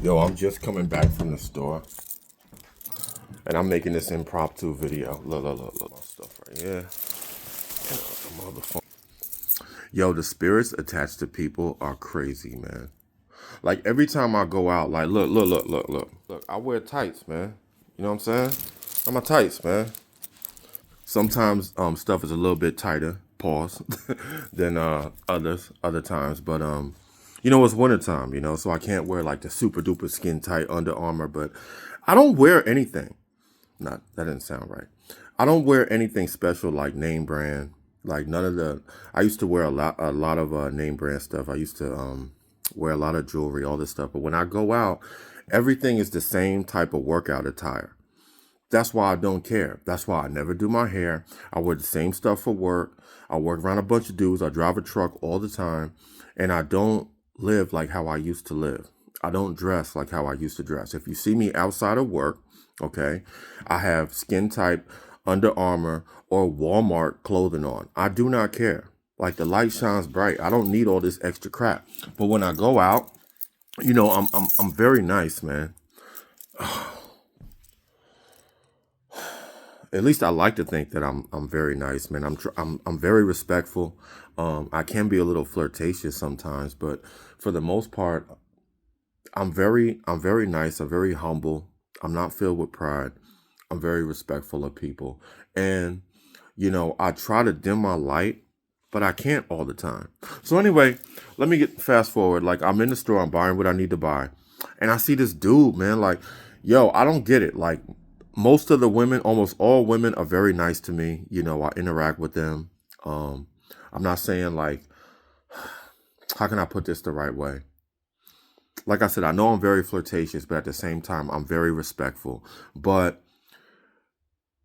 Yo, I'm just coming back from the store and I'm making this impromptu video. Look, my stuff right here. Motherfucker. Yo, the spirits attached to people are crazy, man. Like every time I go out, like look, I wear tights, man. You know what I'm saying? I'm a tights, man. Sometimes stuff is a little bit tighter, pause, than other times. But you know, it's wintertime, you know, so I can't wear like the super duper skin tight Under Armour, but I don't wear anything. Not that didn't sound right. I don't wear anything special like name brand. Like none of the I used to wear a lot of name brand stuff. I used to wear a lot of jewelry, all this stuff. But when I go out, everything is the same type of workout attire. That's why I don't care. That's why I never do my hair. I wear the same stuff for work. I work around a bunch of dudes. I drive a truck all the time. And I don't live like how I used to live. I don't dress like how I used to dress. If you see me outside of work, okay, I have skin type Under Armour or Walmart clothing on. I do not care. Like the light shines bright. I don't need all this extra crap. But when I go out, you know, I'm very nice, man. At least I like to think that I'm very nice, man. I'm very respectful. I can be a little flirtatious sometimes, but for the most part, I'm very nice. I'm very humble. I'm not filled with pride. I'm very respectful of people. And you know, I try to dim my light, but I can't all the time. So anyway, let me get fast forward. Like I'm in the store, I'm buying what I need to buy. And I see this dude, man, like, yo, I don't get it. Like most of the women, almost all women are very nice to me. You know, I interact with them. I'm not saying like, how can I put this the right way? Like I said, I know I'm very flirtatious, but at the same time, I'm very respectful. But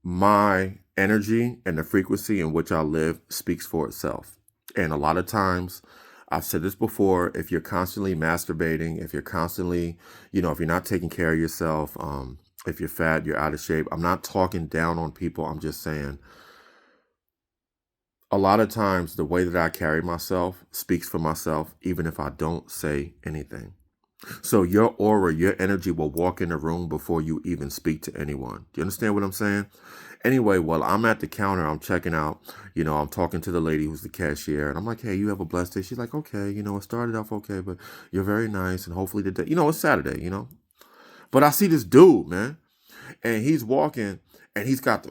my energy and the frequency in which I live speaks for itself. And a lot of times, I've said this before, if you're constantly masturbating, if you're constantly, you know, if you're not taking care of yourself, if you're fat, you're out of shape. I'm not talking down on people. I'm just saying a lot of times the way that I carry myself speaks for myself, even if I don't say anything. So your aura, your energy will walk in the room before you even speak to anyone. Do you understand what I'm saying? Anyway, while I'm at the counter, I'm checking out, you know, I'm talking to the lady who's the cashier, and I'm like, hey, you have a blessed day. She's like, okay, you know, it started off okay, but you're very nice, and hopefully today, you know, it's Saturday, you know. But I see this dude, man, and he's walking, and he's got the,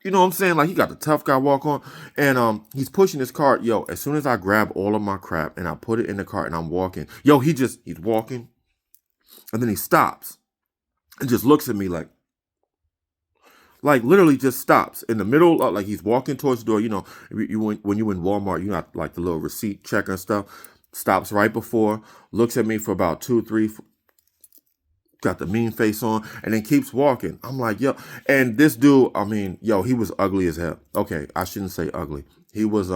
you know what I'm saying? Like he got the tough guy walk on, and he's pushing his cart. Yo, as soon as I grab all of my crap and I put it in the cart and I'm walking, yo, he's walking, and then he stops and just looks at me like literally just stops in the middle, like he's walking towards the door. You know, when you in Walmart, you got like the little receipt checker and stuff. Stops right before, looks at me for about 2, 3, got the mean face on, and then keeps walking. I'm like, yo, and this dude, I mean, yo, he was ugly as hell. Okay, I shouldn't say ugly. He was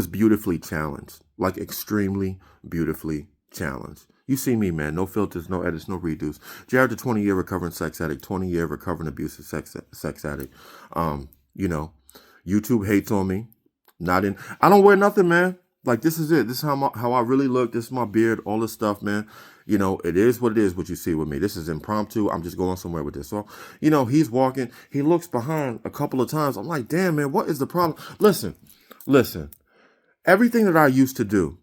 beautifully challenged, like extremely beautifully challenged. You see me, man. No filters, no edits, no redos. Jared, the 20-year recovering sex addict, 20-year recovering abusive sex addict. You know, YouTube hates on me. Not in. I don't wear nothing, man. Like this is it. This is how I really look. This is my beard. All this stuff, man. You know, it is what it is. What you see with me. This is impromptu. I'm just going somewhere with this. So, you know, he's walking. He looks behind a couple of times. I'm like, damn, man, what is the problem? Listen. Everything that I used to do.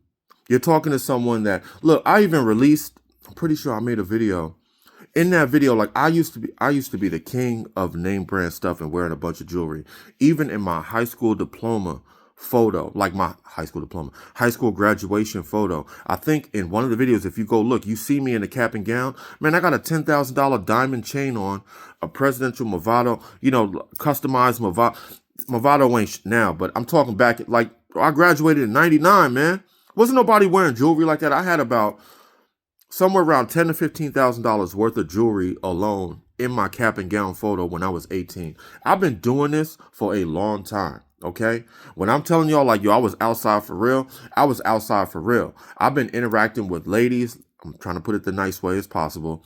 You're talking to someone that, look, I even released, I'm pretty sure I made a video. In that video, like I used to be the king of name brand stuff and wearing a bunch of jewelry. Even in my high school diploma photo, like my high school graduation photo. I think in one of the videos, if you go look, you see me in a cap and gown. Man, I got a $10,000 diamond chain on, a presidential Movado, you know, customized Movado. Movado ain't now, but I'm talking back, like I graduated in 99, man. Wasn't nobody wearing jewelry like that. I had about somewhere around $10,000 to $15,000 worth of jewelry alone in my cap and gown photo when I was 18. I've been doing this for a long time. Okay. When I'm telling y'all like, yo, I was outside for real. I was outside for real. I've been interacting with ladies. I'm trying to put it the nice way as possible.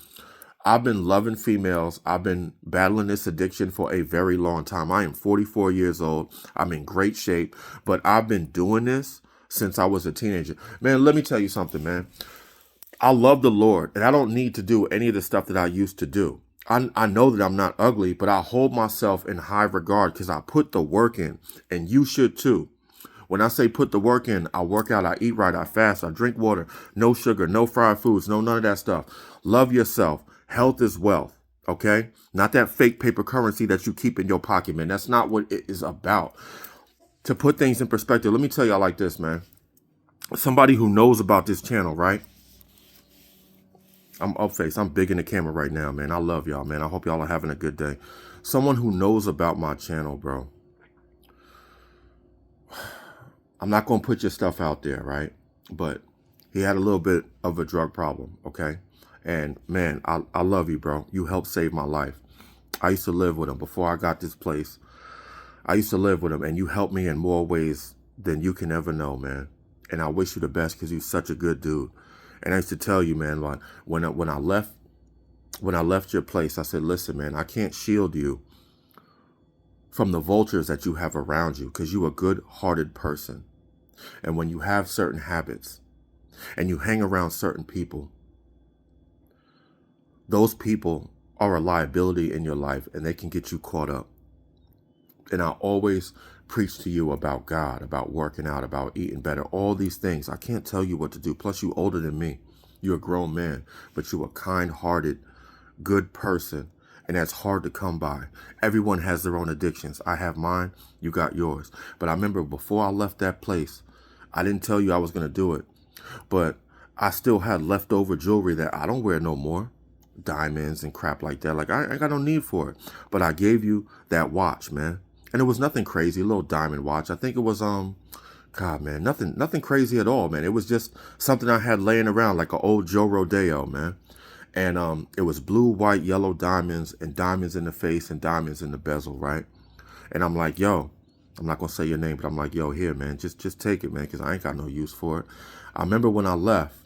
I've been loving females. I've been battling this addiction for a very long time. I am 44 years old. I'm in great shape, but I've been doing this since I was a teenager. Man, let me tell you something, man. I love the Lord, and I don't need to do any of the stuff that I used to do. I know that I'm not ugly, but I hold myself in high regard because I put the work in, and you should too. When I say put the work in, I work out, I eat right, I fast, I drink water, no sugar, no fried foods, no none of that stuff. Love yourself. Health is wealth, okay? Not that fake paper currency that you keep in your pocket, man. That's not what it is about. To put things in perspective, let me tell y'all like this, man. Somebody who knows about this channel, right? I'm up face. I'm big in the camera right now, man. I love y'all, man. I hope y'all are having a good day. Someone who knows about my channel, bro. I'm not going to put your stuff out there, right? But he had a little bit of a drug problem, okay? And, man, I love you, bro. You helped save my life. I used to live with him before I got this place. I used to live with him, and you helped me in more ways than you can ever know, man. And I wish you the best because you're such a good dude. And I used to tell you, man, like when I left your place, I said, listen, man, I can't shield you from the vultures that you have around you because you're a good-hearted person. And when you have certain habits and you hang around certain people, those people are a liability in your life and they can get you caught up. And I always preach to you about God, about working out, about eating better, all these things. I can't tell you what to do. Plus, you're older than me. You're a grown man, but you're a kind-hearted, good person. And that's hard to come by. Everyone has their own addictions. I have mine. You got yours. But I remember before I left that place, I didn't tell you I was going to do it. But I still had leftover jewelry that I don't wear no more. Diamonds and crap like that. Like, I got no need for it. But I gave you that watch, man. And it was nothing crazy, a little diamond watch. I think it was, God, man, nothing crazy at all, man. It was just something I had laying around like an old Joe Rodeo, man. And it was blue, white, yellow diamonds and diamonds in the face and diamonds in the bezel, right? And I'm like, yo, I'm not going to say your name, but I'm like, yo, here, man, just take it, man, because I ain't got no use for it. I remember when I left,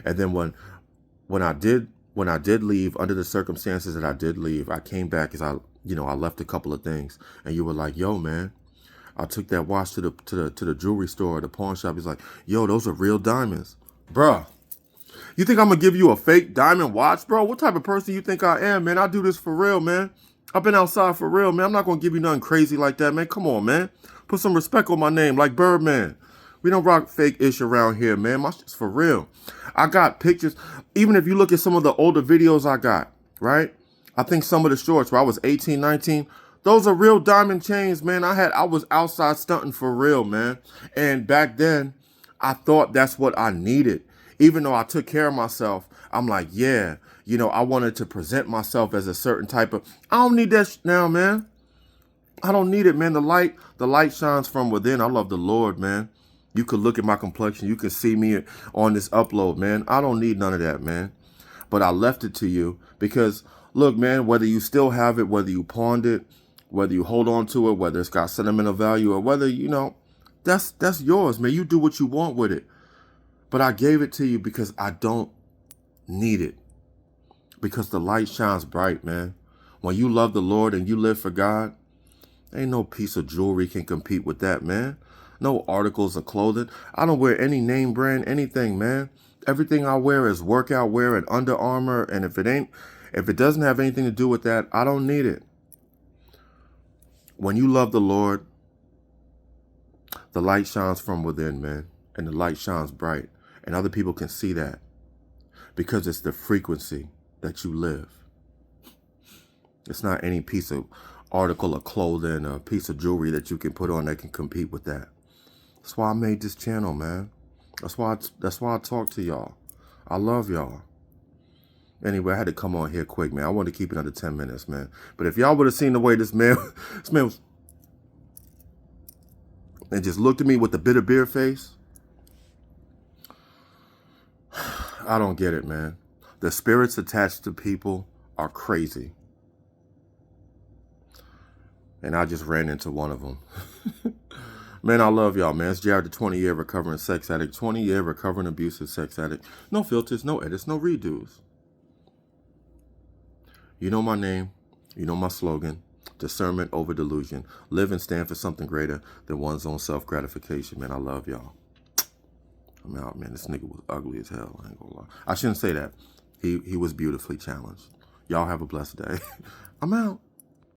and then when I did leave, under the circumstances that I did leave, I came back because I left a couple of things, and you were like, yo, man, I took that watch to the jewelry store, the pawn shop. He's like, yo, those are real diamonds, bruh. You think I'm gonna give you a fake diamond watch, bro? What type of person you think I am, man? I do this for real, man. I've been outside for real, man. I'm not gonna give you nothing crazy like that, man. Come on, man. Put some respect on my name, like Birdman. We don't rock fake ish around here, man. My shit's for real. I got pictures. Even if you look at some of the older videos I got, right? I think some of the shorts where I was 18, 19, those are real diamond chains, man. I was outside stunting for real, man. And back then, I thought that's what I needed. Even though I took care of myself, I'm like, yeah, I wanted to present myself as a certain type of, I don't need that now, man. I don't need it, man. The light shines from within. I love the Lord, man. You could look at my complexion. You can see me on this upload, man. I don't need none of that, man. But I left it to you because, look, man, whether you still have it, whether you pawned it, whether you hold on to it, whether it's got sentimental value or whether, that's yours, man. You do what you want with it. But I gave it to you because I don't need it. Because the light shines bright, man. When you love the Lord and you live for God, ain't no piece of jewelry can compete with that, man. No articles of clothing. I don't wear any name brand, anything, man. Everything I wear is workout wear and Under Armour. And if it doesn't have anything to do with that, I don't need it. When you love the Lord, the light shines from within, man. And the light shines bright. And other people can see that because it's the frequency that you live. It's not any piece of article of clothing or piece of jewelry that you can put on that can compete with that. That's why I made this channel, man. That's why I talk to y'all. I love y'all. Anyway, I had to come on here quick, man. I wanted to keep it under 10 minutes, man. But if y'all would have seen the way this man was, and just looked at me with the bitter beer face, I don't get it, man. The spirits attached to people are crazy. And I just ran into one of them. Man, I love y'all, man. It's Jared, the 20-year recovering sex addict, 20-year recovering abusive sex addict. No filters, no edits, no redos. You know my name. You know my slogan. Discernment over delusion. Live and stand for something greater than one's own self-gratification. Man, I love y'all. I'm out, man. This nigga was ugly as hell. I ain't gonna lie. I shouldn't say that. He was beautifully challenged. Y'all have a blessed day. I'm out.